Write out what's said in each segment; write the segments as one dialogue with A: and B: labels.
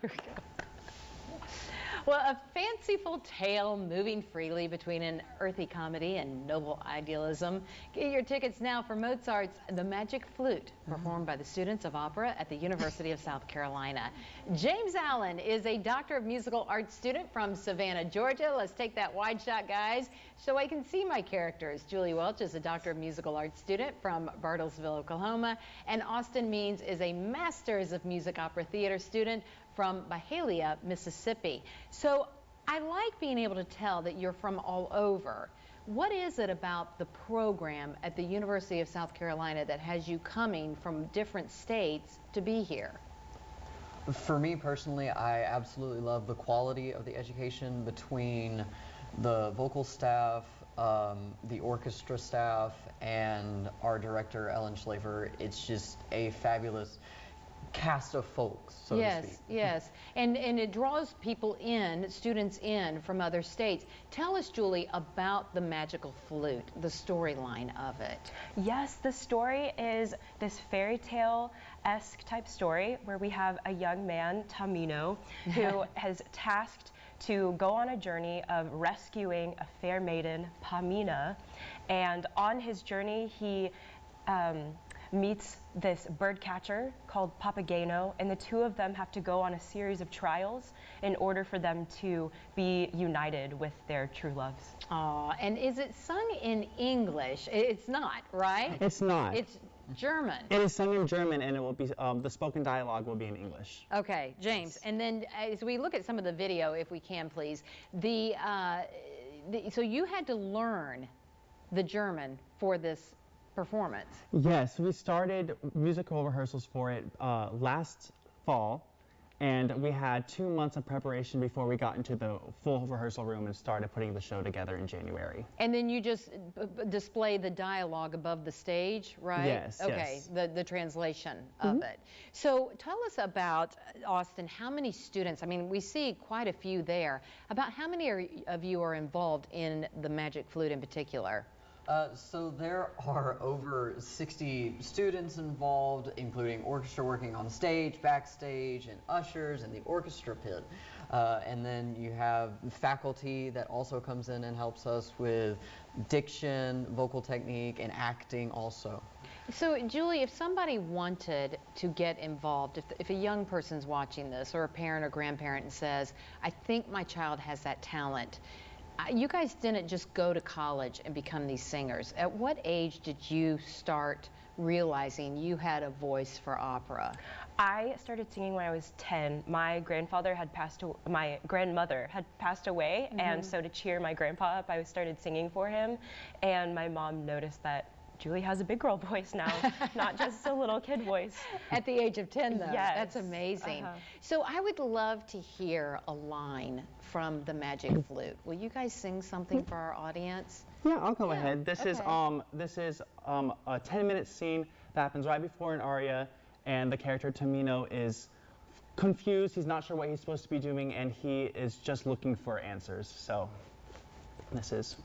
A: we go. Well, a fanciful tale moving freely between an earthy comedy and noble idealism. Get your tickets now for Mozart's The Magic Flute, performed by the students of opera at the University of South Carolina. James Allen is a Doctor of Musical Arts student from Savannah, Georgia. Let's take that wide shot, guys, so I can see my characters. Julie Welch is a Doctor of Musical Arts student from Bartlesville, Oklahoma. And Austin Means is a Masters of Music Opera Theater student from Byhalia, Mississippi. So I like being able to tell that you're from all over. What is it about the program at the University of South Carolina that has you coming from different states to be here?
B: For me personally, I absolutely love the quality of the education between the vocal staff, the orchestra staff, and our director, Ellen Schlafer. It's just a fabulous cast of folks, so to speak.
A: Yes, and it draws people in, students in from other states. Tell us, Julie, about the Magical Flute, the storyline of it.
C: Yes, the story is this fairy tale-esque type story where we have a young man, Tamino, who has tasked to go on a journey of rescuing a fair maiden, Pamina, and on his journey he meets this bird catcher called Papageno, and the two of them have to go on a series of trials in order for them to be united with their true loves.
A: Aw, and is it sung in English? It's not, right?
D: It's not.
A: It's German.
D: It is sung in German, and it will be the spoken dialogue will be in English.
A: Okay, James. And then as we look at some of the video, if we can, please, so you had to learn the German for this performance.
D: Yes, we started musical rehearsals for it last fall, and we had 2 months of preparation before we got into the full rehearsal room and started putting the show together in January.
A: And then you just display the dialogue above the stage, right?
D: Yes.
A: Okay,
D: yes.
A: the translation of it. So tell us about, Austin, how many students, I mean, we see quite a few there, about how many of you are involved in the Magic Flute in particular?
B: So there are over 60 students involved, including orchestra working on stage, backstage, and ushers, and the orchestra pit. And then you have faculty that also comes in and helps us with diction, vocal technique, and acting also.
A: So, Julie, if somebody wanted to get involved, if a young person's watching this, or a parent or grandparent and says, I think my child has that talent, you guys didn't just go to college and become these singers. At what age did you start realizing you had a voice for opera?
C: I started singing when I was 10. My grandmother had passed away, and so to cheer my grandpa up, I started singing for him, and my mom noticed that Julie has a big girl voice now, not just a little kid voice.
A: At the age of 10, though.
C: Yes.
A: That's amazing. So I would love to hear a line from the Magic Flute. Will you guys sing something for our audience?
D: Yeah, I'll go ahead. This is a 10-minute scene that happens right before an aria, and the character Tamino is confused. He's not sure what he's supposed to be doing, and he is just looking for answers. So this is.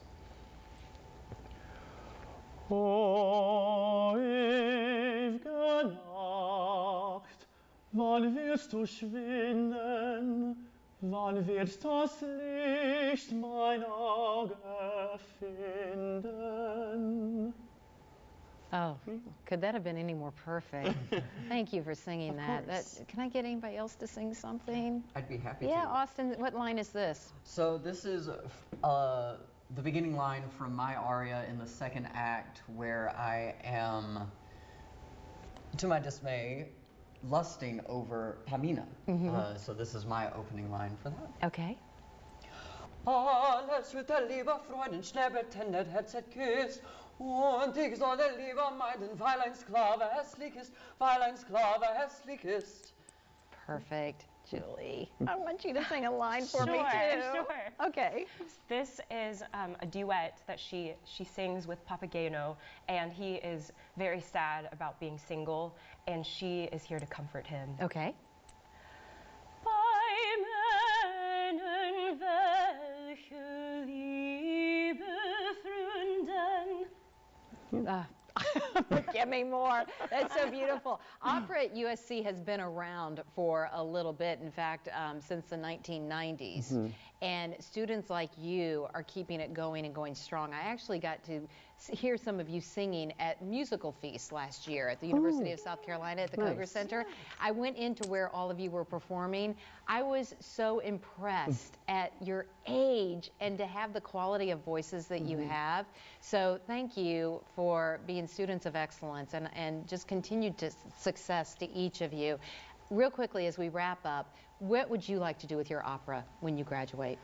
D: O ew'ge Nacht, wann wirst du schwinden? Wann wird das Licht mein Auge finden?
A: Oh, could that have been any more perfect? Thank you for singing that. Can I get anybody else to sing something?
B: I'd be happy to.
A: Yeah, Austin, what line is this?
B: So this is the beginning line from my aria in the second act, where I am, to my dismay, lusting over Pamina. So this is my opening line for that.
A: Okay.
B: Alles wird der lieber Freundin schnell betendet, herzet küsst, und ich soll der lieber meiden, weil ein Sklave hässlich ist, weil ein Sklave hässlich ist.
A: Perfect. Julie, I want you to sing a line for me too.
C: Sure.
A: Okay.
C: This is a duet that she sings with Papageno, and he is very sad about being single, and she is here to comfort him.
A: Okay.
C: Bei Männen, welche Liebe fründen.
A: Give me more. That's so beautiful. Opera at USC has been around for a little bit, in fact, since the 1990s. And students like you are keeping it going and going strong. I actually got to hear some of you singing at Musical Feast last year at the University of South Carolina at the Koger Center. I went into where all of you were performing. I was so impressed at your age and to have the quality of voices that you have. So thank you for being students of excellence and just continued success to each of you. Real quickly, as we wrap up, what would you like to do with your opera when you graduate?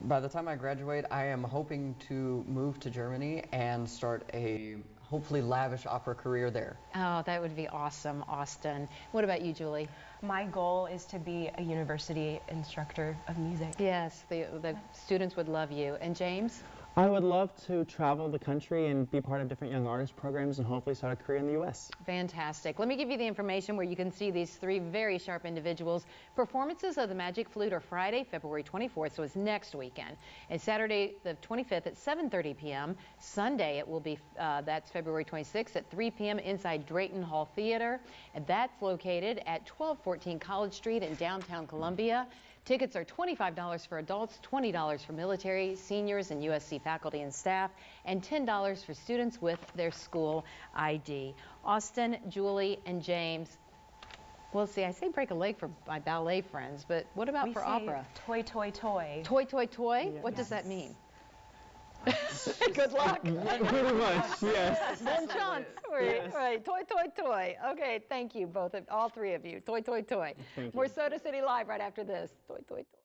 B: By the time I graduate, I am hoping to move to Germany and start a hopefully lavish opera career there.
A: Oh, that would be awesome, Austin. What about you, Julie?
C: My goal is to be a university instructor of music.
A: Yes, the students would love you. And James?
D: I would love to travel the country and be part of different young artist programs and hopefully start a career in the U.S.
A: Fantastic. Let me give you the information where you can see these three very sharp individuals. Performances of the Magic Flute are Friday, February 24th, so it's next weekend. And Saturday, the 25th at 7:30 p.m. Sunday, it will be, that's February 26th at 3 p.m. inside Drayton Hall Theater. And that's located at 1214 College Street in downtown Columbia. Tickets are $25 for adults, $20 for military, seniors, and USC faculty and staff, and $10 for students with their school ID. Austin, Julie, and James. Well, see, I say break a leg for my ballet friends, but what about for opera?
C: Toy, toy, toy.
A: Toy, toy, toy?
D: Yeah.
A: What does that mean? Good luck.
D: Pretty much, yes.
A: Bon chance.
D: Yes.
A: Right. Toy, toy, toy. Okay, thank you, all three of you. Toy, toy, toy.
D: Thank you.
A: More Soda City Live right after this. Toy, toy, toy.